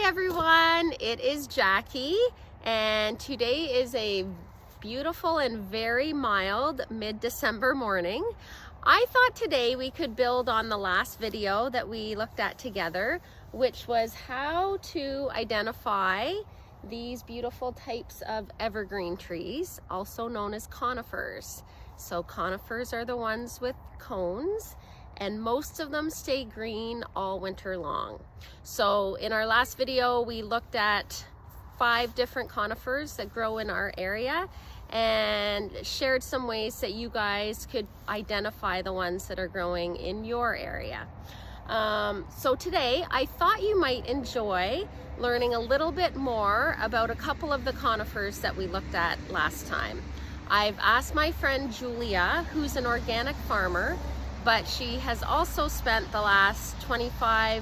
everyone, it is Jackie, and today is a beautiful and very mild mid-December morning. I thought today we could build on the last video that we looked at together, which was how to identify these beautiful types of evergreen trees, also known as conifers. So conifers are the ones with cones, and most of them stay green all winter long. So in our last video, we looked at 5 different conifers that grow in our area and shared some ways that you guys could identify the ones that are growing in your area. So today I thought you might enjoy learning a little bit more about a couple of the conifers that we looked at last time. I've asked my friend Julia, who's an organic farmer, but she has also spent the last 25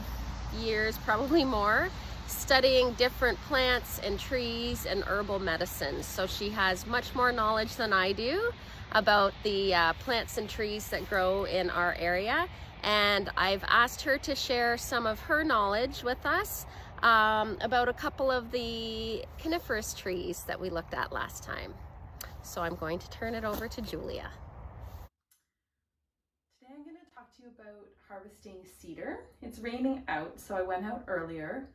years, probably more, studying different plants and trees and herbal medicines. So she has much more knowledge than I do about the plants and trees that grow in our area. And I've asked her to share some of her knowledge with us about a couple of the coniferous trees that we looked at last time. So I'm going to turn it over to Julia. Today I'm going to talk to you about harvesting cedar. It's raining out, so I went out earlier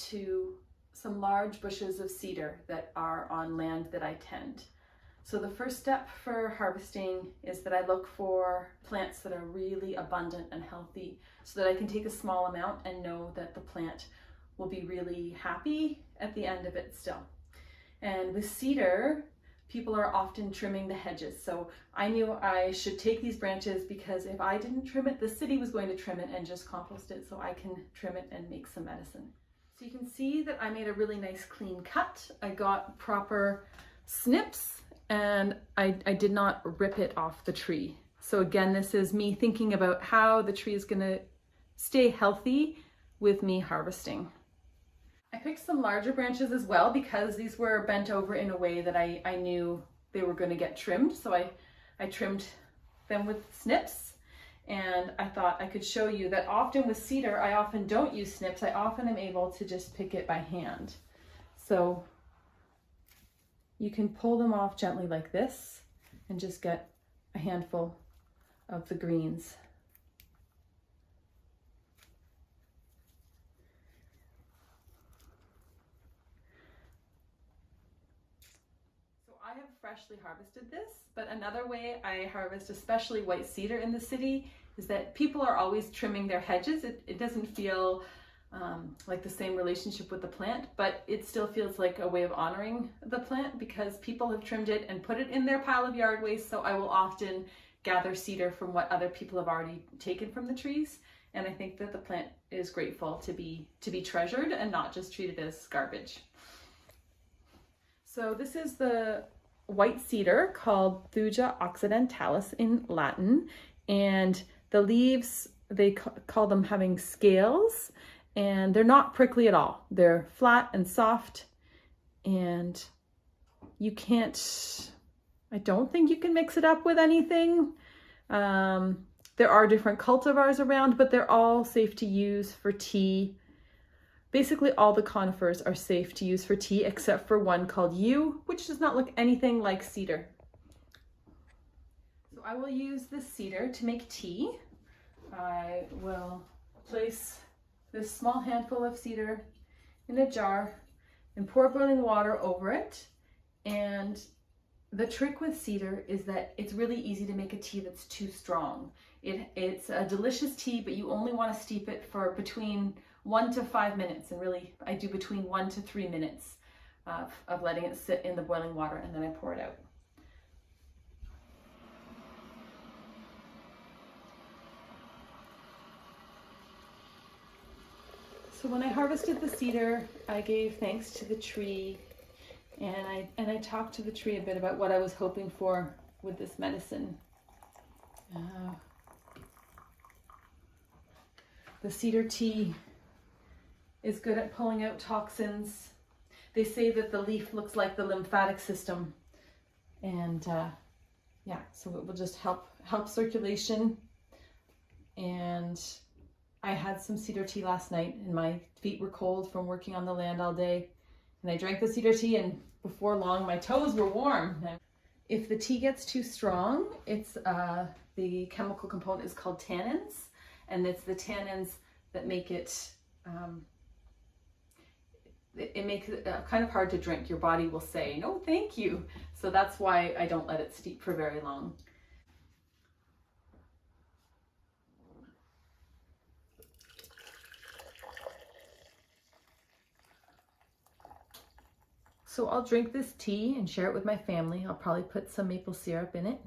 to some large bushes of cedar that are on land that I tend. So the first step for harvesting is that I look for plants that are really abundant and healthy so that I can take a small amount and know that the plant will be really happy at the end of it still. And with cedar, people are often trimming the hedges. So I knew I should take these branches because if I didn't trim it, the city was going to trim it and just compost it so I can trim it and make some medicine. So you can see that I made a really nice clean cut. I got proper snips and I did not rip it off the tree. So again, this is me thinking about how the tree is gonna stay healthy with me harvesting. I picked some larger branches as well because these were bent over in a way that I knew they were going to get trimmed. So I trimmed them with snips, and I thought I could show you that often with cedar, I often don't use snips. I often am able to just pick it by hand. So you can pull them off gently like this and just get a handful of the greens. I have freshly harvested this, but another way I harvest especially white cedar in the city is that people are always trimming their hedges. It doesn't feel like the same relationship with the plant, but it still feels like a way of honoring the plant because people have trimmed it and put it in their pile of yard waste. So I will often gather cedar from what other people have already taken from the trees. And I think that the plant is grateful to be treasured and not just treated as garbage. So this is the white cedar called Thuja occidentalis in Latin, and the leaves, they call them having scales, and they're not prickly at all. They're flat and soft, and you can't, I don't think you can mix it up with anything. There are different cultivars around, but they're all safe to use for tea. Basically, all the conifers are safe to use for tea except for one called yew, which does not look anything like cedar. So I will use this cedar to make tea. I will place this small handful of cedar in a jar and pour boiling water over it. And the trick with cedar is that it's really easy to make a tea that's too strong. It's a delicious tea, but you only want to steep it for between 1 to 5 minutes, and really I do between 1 to 3 minutes of letting it sit in the boiling water, and then I pour it out. So when I harvested the cedar, I gave thanks to the tree, and I talked to the tree a bit about what I was hoping for with this medicine. The cedar tea is good at pulling out toxins. They say that the leaf looks like the lymphatic system, and yeah, so it will just help circulation. And I had some cedar tea last night and my feet were cold from working on the land all day. And I drank the cedar tea and before long my toes were warm. If the tea gets too strong, it's the chemical component is called tannins, and it's the tannins that make it it makes it kind of hard to drink. Your body will say, no, thank you. So that's why I don't let it steep for very long. So I'll drink this tea and share it with my family. I'll probably put some maple syrup in it.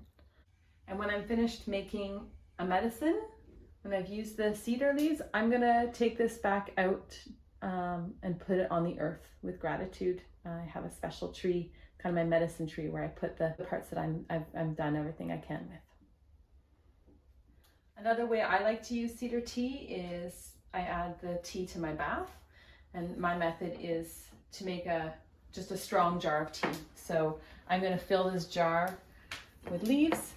And when I'm finished making a medicine, when I've used the cedar leaves, I'm gonna take this back out and put it on the earth with gratitude. I have a special tree, kind of my medicine tree, where I put the parts that I've done everything I can with. Another way I like to use cedar tea is I add the tea to my bath, and my method is to make just a strong jar of tea. So I'm going to fill this jar with leaves,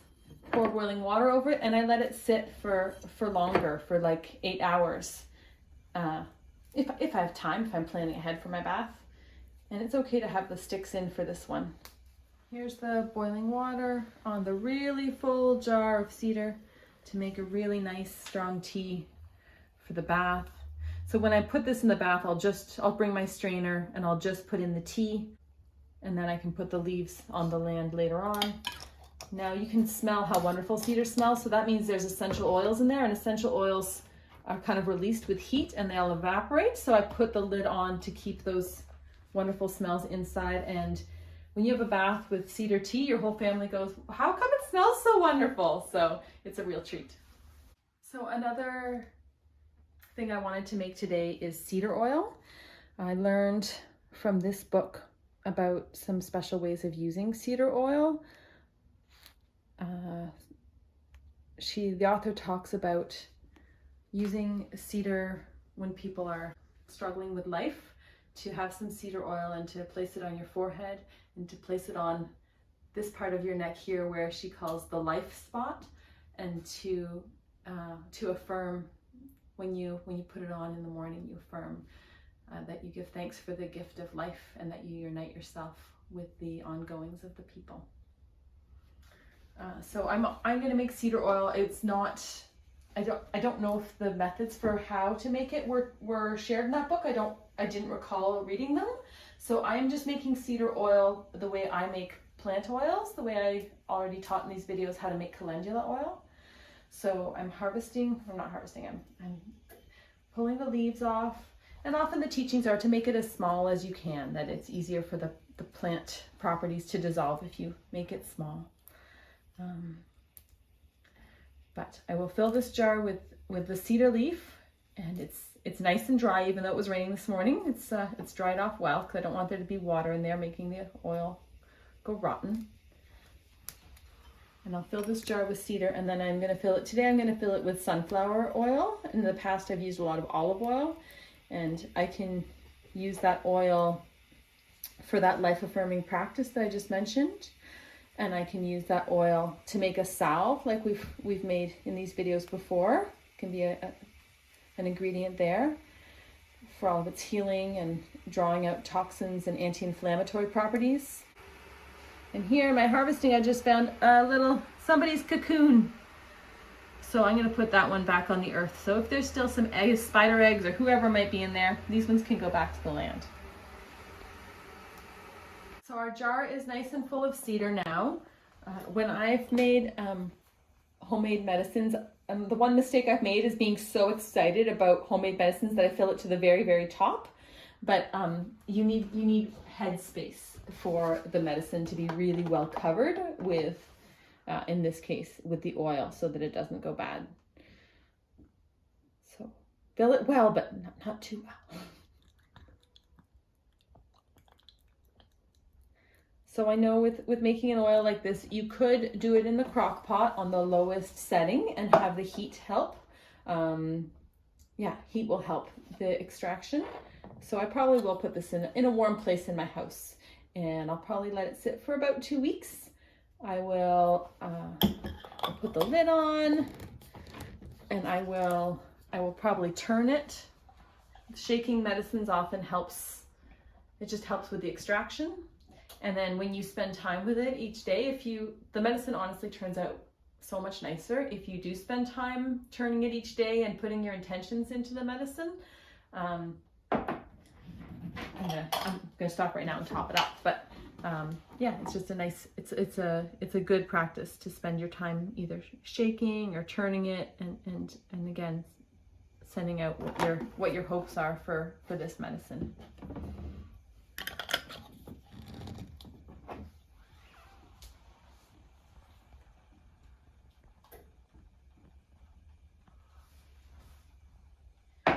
pour boiling water over it, and I let it sit for longer, for like 8 hours. If I have time, if I'm planning ahead for my bath. And it's okay to have the sticks in for this one. Here's the boiling water on the really full jar of cedar to make a really nice strong tea for the bath. So when I put this in the bath, I'll bring my strainer and I'll just put in the tea, and then I can put the leaves on the land later on. Now you can smell how wonderful cedar smells. So that means there's essential oils in there, and essential oils are kind of released with heat and they'll evaporate. So I put the lid on to keep those wonderful smells inside. And when you have a bath with cedar tea, your whole family goes, how come it smells so wonderful? So it's a real treat. So another thing I wanted to make today is cedar oil. I learned from this book about some special ways of using cedar oil. The author talks about using cedar when people are struggling with life, to have some cedar oil and to place it on your forehead and to place it on this part of your neck here where she calls the life spot, and to affirm when you put it on in the morning, you affirm that you give thanks for the gift of life and that you unite yourself with the ongoings of the people. So I'm going to make cedar oil. It's not, I don't know if the methods for how to make it were shared in that book. I didn't recall reading them. So I'm just making cedar oil the way I make plant oils, the way I already taught in these videos how to make calendula oil. So I'm pulling the leaves off, and often the teachings are to make it as small as you can, that it's easier for the plant properties to dissolve if you make it small. But I will fill this jar with the cedar leaf, and it's nice and dry, even though it was raining this morning. It's dried off well because I don't want there to be water in there making the oil go rotten. And I'll fill this jar with cedar, and then I'm going to fill it with sunflower oil. In the past I've used a lot of olive oil, and I can use that oil for that life-affirming practice that I just mentioned. And I can use that oil to make a salve like we've made in these videos before. It can be an ingredient there for all of its healing and drawing out toxins and anti-inflammatory properties. And here in my harvesting, I just found somebody's cocoon. So I'm going to put that one back on the earth. So if there's still some eggs, spider eggs, or whoever might be in there, these ones can go back to the land. So our jar is nice and full of cedar now. When I've made homemade medicines, the one mistake I've made is being so excited about homemade medicines that I fill it to the very, very top. But you need headspace for the medicine to be really well covered with, in this case, with the oil, so that it doesn't go bad. So fill it well, but not too well. So I know with making an oil like this, you could do it in the crock pot on the lowest setting and have the heat help. Heat will help the extraction. So I probably will put this in a warm place in my house, and I'll probably let it sit for about 2 weeks. I will I'll put the lid on, and I will I will probably turn it. Shaking medicines often helps, it just helps with the extraction. And then when you spend time with it each day, the medicine honestly turns out so much nicer if you do spend time turning it each day and putting your intentions into the medicine. I'm gonna stop right now and top it up, but yeah, it's just a nice, it's a good practice to spend your time either shaking or turning it, and again, sending out what your hopes are for this medicine.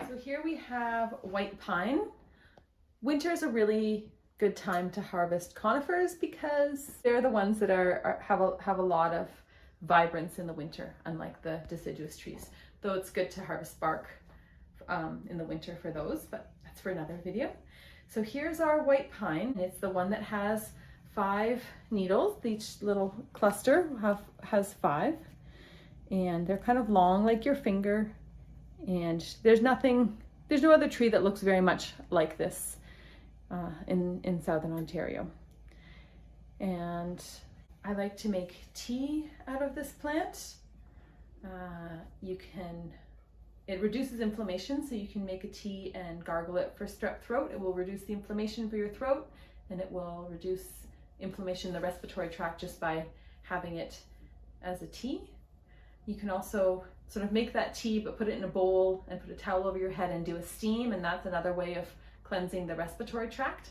So here we have white pine. Winter is a really good time to harvest conifers because they're the ones that have a lot of vibrance in the winter, unlike the deciduous trees. Though it's good to harvest bark in the winter for those, but that's for another video. So here's our white pine. It's the one that has 5 needles. Each little cluster has 5, and they're kind of long like your finger. And there's no other tree that looks very much like this in Southern Ontario. And I like to make tea out of this plant. It reduces inflammation, so you can make a tea and gargle it for strep throat. It will reduce the inflammation for your throat, and it will reduce inflammation in the respiratory tract just by having it as a tea. You can also sort of make that tea, but put it in a bowl and put a towel over your head and do a steam, and that's another way of cleansing the respiratory tract.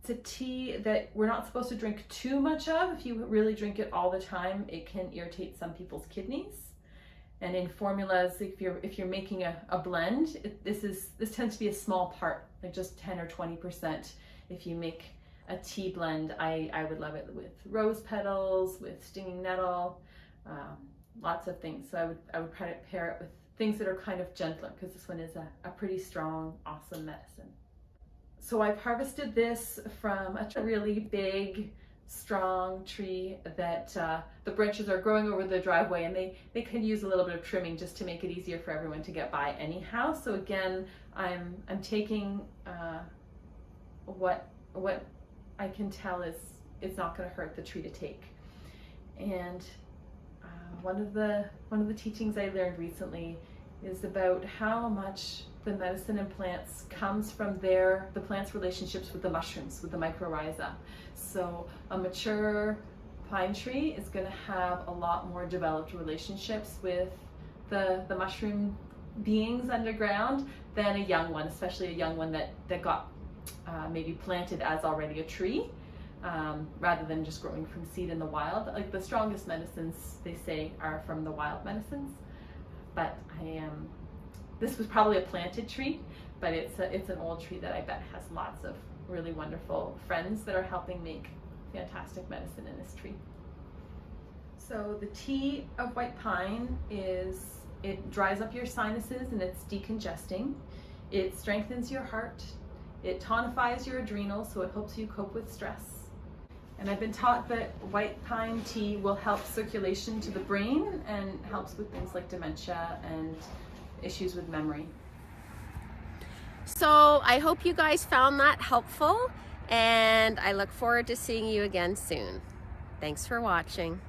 It's a tea that we're not supposed to drink too much of. If you really drink it all the time, it can irritate some people's kidneys. And in formulas, if you're making a blend, this tends to be a small part, like just 10 or 20%. If you make a tea blend, I would love it with rose petals, with stinging nettle, lots of things. So I would pair it with things that are kind of gentler, because this one is a pretty strong, awesome medicine. So I've harvested this from a really big, strong tree that the branches are growing over the driveway, and they could use a little bit of trimming just to make it easier for everyone to get by anyhow. So again, I'm taking what I can tell is it's not going to hurt the tree to take. And one of the teachings I learned recently is about how much the medicine in plants comes from the plant's relationships with the mushrooms, with the mycorrhiza. So a mature pine tree is going to have a lot more developed relationships with the mushroom beings underground than a young one, especially a young one that got maybe planted as already a tree, rather than just growing from seed in the wild. Like the strongest medicines, they say, are from the wild medicines. But this was probably a planted tree, but it's an old tree that I bet has lots of really wonderful friends that are helping make fantastic medicine in this tree. So the tea of white pine it dries up your sinuses and it's decongesting. It strengthens your heart. It tonifies your adrenals, so it helps you cope with stress. And I've been taught that white pine tea will help circulation to the brain and helps with things like dementia and issues with memory. So I hope you guys found that helpful, and I look forward to seeing you again soon. Thanks for watching.